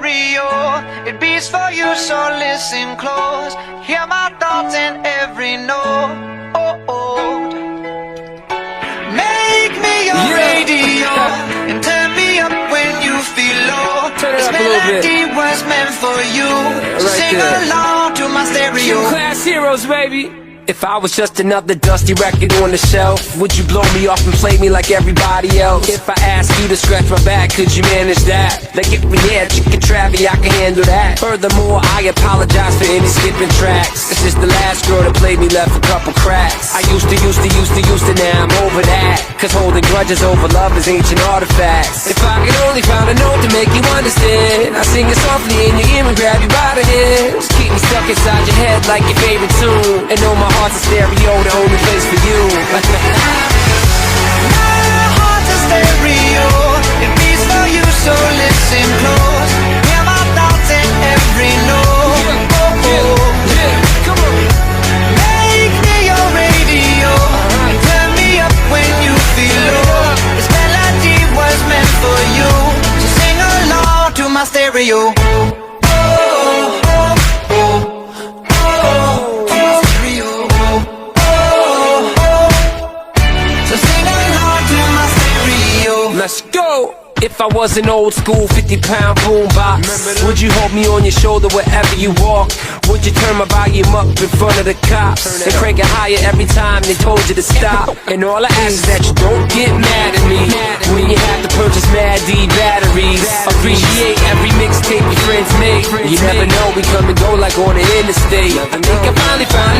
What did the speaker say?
stereo. It beats for you, so listen close. Hear my thoughts in every note. Make me your radio and turn me up when you feel low. This melody was meant for you, so sing along to my stereo. Class heroes, baby. If I was just another dusty record on the shelf, would you blow me off and play me like everybody else? If I asked you to scratch my back, could you manage that? Like if we had chicken trappy, I can handle that. Furthermore, I apologize for any skipping tracks. It's just the last girl that played me left a couple cracks. I used to, now I'm over that. Cause holding grudges over love is ancient artifacts. If I could only find a note to make you understand, I sing it softly in your ear and grab you by the hands. Keep me stuck inside your head like your favorite tune, and know my heart's a stereo, the only place for you. My heart's a stereo. It beats for you, so listen close. Hear my thoughts in every note. Come on. Make me your radio and turn me up when you feel low. This melody was meant for you, so sing along to my stereo. Let's go! If I was an old school 50-pound boombox, would you hold me on your shoulder wherever you walk? Would you turn my volume up in front of the cops and crank it higher every time they told you to stop? And all I ask is that you don't get mad at me when you have to purchase Mad D batteries. Appreciate every mixtape your friends make. You never know, we come and go like on the interstate. I think I finally found